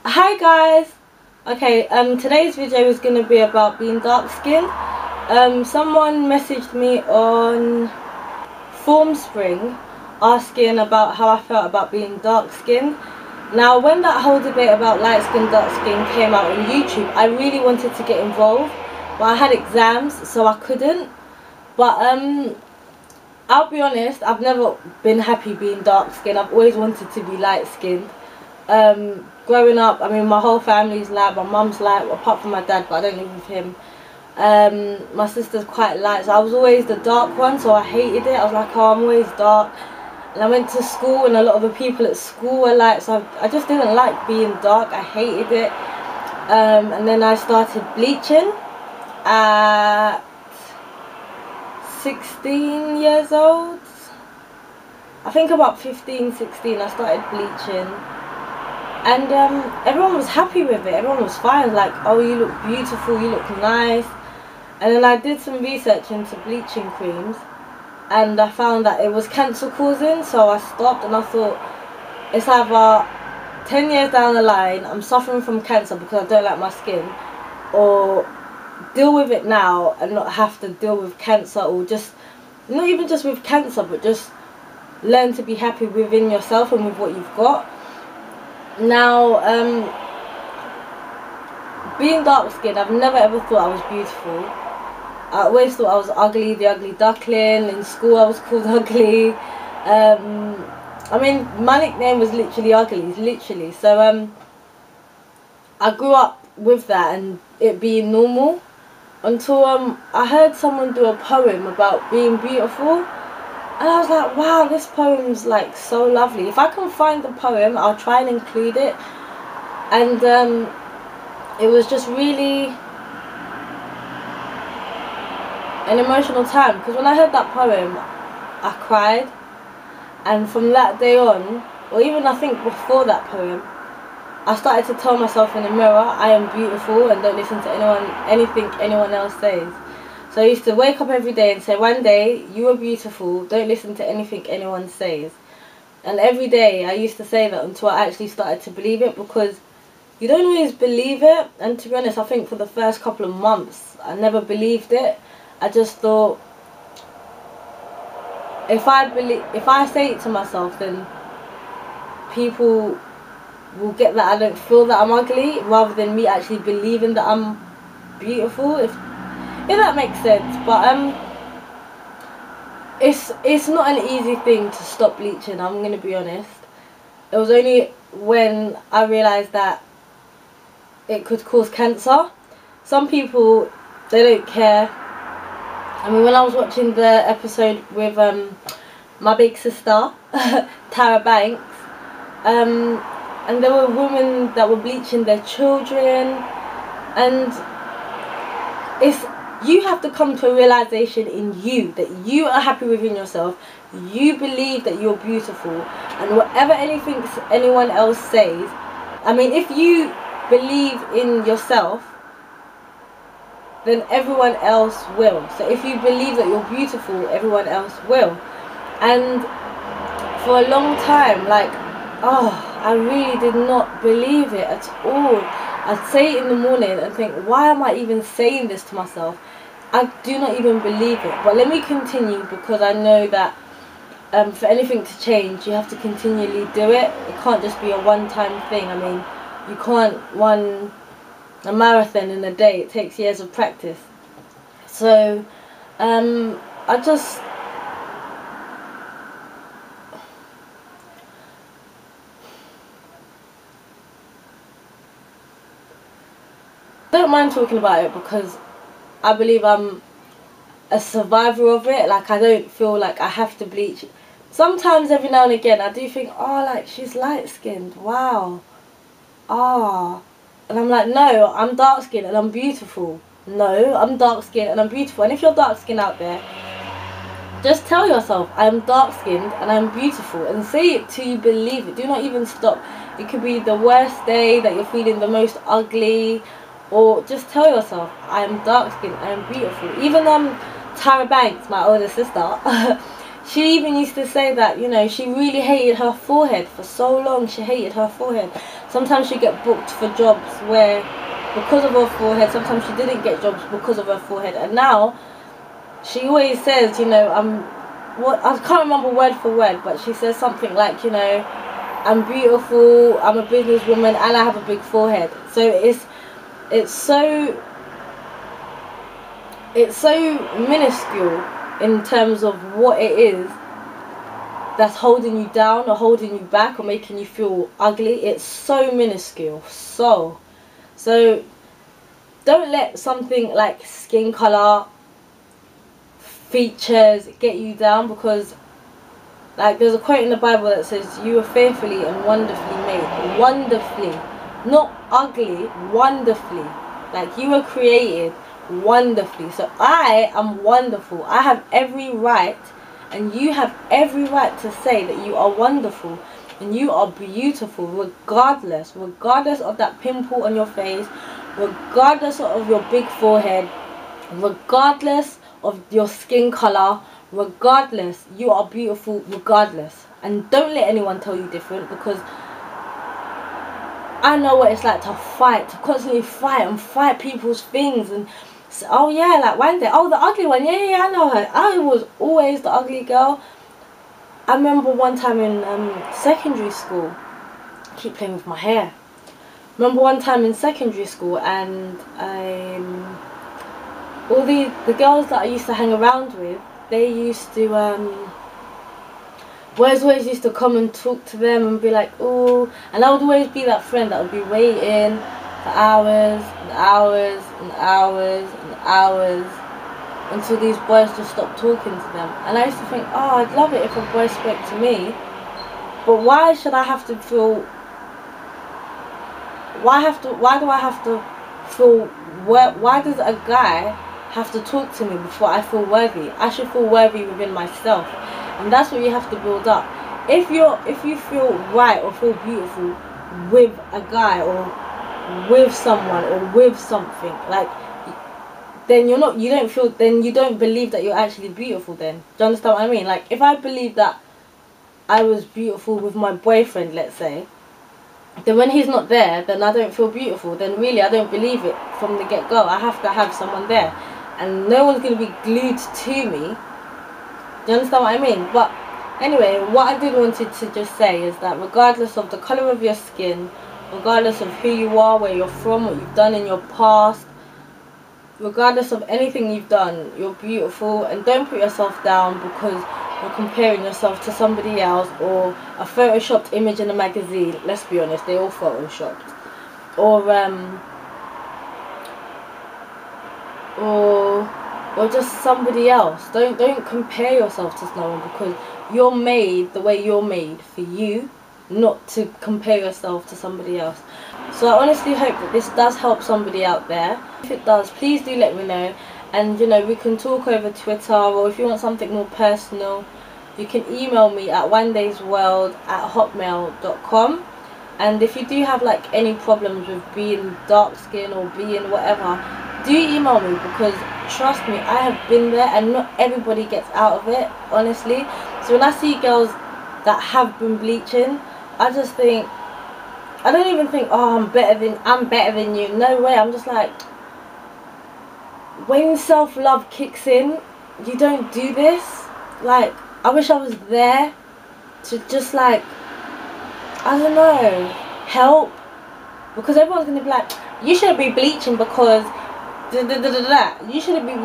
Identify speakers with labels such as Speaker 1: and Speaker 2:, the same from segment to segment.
Speaker 1: Hi guys. Okay, today's video is going to be about being dark skinned. Someone messaged me on Spring asking about how I felt about being dark skinned. Now when that whole debate about light skin, dark skin came out on YouTube, I really wanted to get involved, but I had exams so I couldn't. But I'll be honest, I've never been happy being dark skinned. I've always wanted to be light skinned. Growing up, I mean, my whole family's light. My mum's light, apart from my dad, but I don't live with him. My sister's quite light, so I was always the dark one, so I hated it. I was like, oh, I'm always dark. And I went to school and a lot of the people at school were light, so I just didn't like being dark. I hated it. And then I started bleaching at 16 years old. I think about 15, 16 I started bleaching. And everyone was happy with it. Everyone was fine. Like, oh, you look beautiful, you look nice. And then I did some research into bleaching creams, and I found that it was cancer causing. So I stopped, and I thought, it's either 10 years down the line I'm suffering from cancer because I don't like my skin, or deal with it now and not have to deal with cancer, or just not even just with cancer, but just learn to be happy within yourself and with what you've got. Now, being dark skinned, I've never ever thought I was beautiful. I always thought I was ugly, the ugly duckling. In school I was called ugly. I mean, my nickname was literally ugly, literally. So I grew up with that and it being normal, until I heard someone do a poem about being beautiful. And I was like, wow, this poem's like so lovely. If I can find the poem, I'll try and include it. And it was just really an emotional time, because when I heard that poem, I cried. And from that day on, or even I think before that poem, I started to tell myself in the mirror, I am beautiful, and don't listen to anything anyone else says. So I used to wake up every day and say, Wande, you are beautiful, don't listen to anything anyone says. And every day I used to say that until I actually started to believe it, because you don't always believe it. And to be honest, I think for the first couple of months I never believed it. I just thought, if I say it to myself, then people will get that I don't feel that I'm ugly, rather than me actually believing that I'm beautiful, if that makes sense. But it's not an easy thing to stop bleaching, I'm gonna be honest. It was only when I realised that it could cause cancer. Some people, they don't care. I mean, when I was watching the episode with my big sister Tara Banks, and there were women that were bleaching their children, and you have to come to a realization in you that you are happy within yourself, you believe that you're beautiful, and whatever anyone else says, I mean, if you believe in yourself, then everyone else will. So if you believe that you're beautiful, everyone else will. And for a long time, like, oh, I really did not believe it at all. I'd say it in the morning and think, why am I even saying this to myself? I do not even believe it. But let me continue, because I know that for anything to change, you have to continually do it. It can't just be a one-time thing. I mean, you can't run a marathon in a day. It takes years of practice. So I just don't mind talking about it, because I believe I'm a survivor of it. Like, I don't feel like I have to bleach. Sometimes every now and again I do think, oh, like, she's light skinned, wow, ah. And I'm like, no, I'm dark skinned and I'm beautiful. No, I'm dark skinned and I'm beautiful. And if you're dark skinned out there, just tell yourself, I'm dark skinned and I'm beautiful, and say it till you believe it. Do not even stop. It could be the worst day that you're feeling the most ugly, or just tell yourself, I am dark skinned, I am beautiful. Even Tara Banks, my older sister, she even used to say that, you know, she really hated her forehead for so long. She hated her forehead. So Sometimes she get booked for jobs where, because of her forehead, sometimes she didn't get jobs because of her forehead. And now she always says, you know, what, I can't remember word for word, but she says something like, you know, I'm beautiful, I'm a businesswoman, and I have a big forehead. So it's so minuscule in terms of what it is that's holding you down or holding you back or making you feel ugly. It's so minuscule. So don't let something like skin color, features get you down, because like there's a quote in the Bible that says you are fearfully and wonderfully made. Wonderfully, not ugly, wonderfully. Like you were created wonderfully. So I am wonderful. I have every right, and you have every right to say that you are wonderful and you are beautiful, regardless of that pimple on your face, regardless of your big forehead, regardless of your skin color, regardless. You are beautiful regardless. And don't let anyone tell you different, because I know what it's like to fight, to constantly fight and fight people's things. And oh yeah, like Wande, oh the ugly one, yeah, I know her. I was always the ugly girl. I remember one time in secondary school, I keep playing with my hair. Remember one time in secondary school, and all the girls that I used to hang around with, they used to boys always used to come and talk to them and be like, oh, and I would always be that friend that would be waiting for hours and hours and hours and hours until these boys just stopped talking to them. And I used to think, oh, I'd love it if a boy spoke to me, but why should I have to feel, why do I have to feel, why does a guy have to talk to me before I feel worthy? I should feel worthy within myself. And that's what you have to build up. If you feel right or feel beautiful with a guy or with someone or with something, like, then you don't believe that you're actually beautiful then. Do you understand what I mean? Like, if I believe that I was beautiful with my boyfriend, let's say, then when he's not there, then I don't feel beautiful. Then really I don't believe it from the get-go. I have to have someone there, and no one's going to be glued to me. Do you understand what I mean? But anyway, what I did wanted to just say is that regardless of the colour of your skin, regardless of who you are, where you're from, what you've done in your past, regardless of anything you've done, you're beautiful. And don't put yourself down because you're comparing yourself to somebody else, or a photoshopped image in a magazine. Let's be honest, they're all photoshopped. Or just somebody else. Don't compare yourself to someone, because you're made the way you're made for you, not to compare yourself to somebody else. So I honestly hope that this does help somebody out there. If it does, please do let me know. And you know, we can talk over Twitter, or if you want something more personal, you can email me at wandesworld@hotmail.com. And if you do have like any problems with being dark skin or being whatever, do email me, because trust me, I have been there, and not everybody gets out of it, honestly. So when I see girls that have been bleaching, I just think, I don't even think, oh, I'm better than you. No way. I'm just like, when self-love kicks in, you don't do this. Like, I wish I was there to just like, I don't know, help. Because everyone's gonna be like, you shouldn't be bleaching because you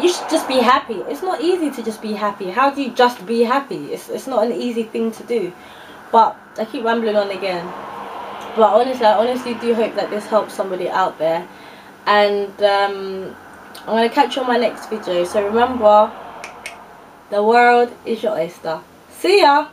Speaker 1: should just be happy. It's not easy to just be happy. How do you just be happy? It's not an easy thing to do. But I keep rambling on again. But honestly, I honestly do hope that this helps somebody out there. And I'm going to catch you on my next video. So remember, the world is your oyster. See ya!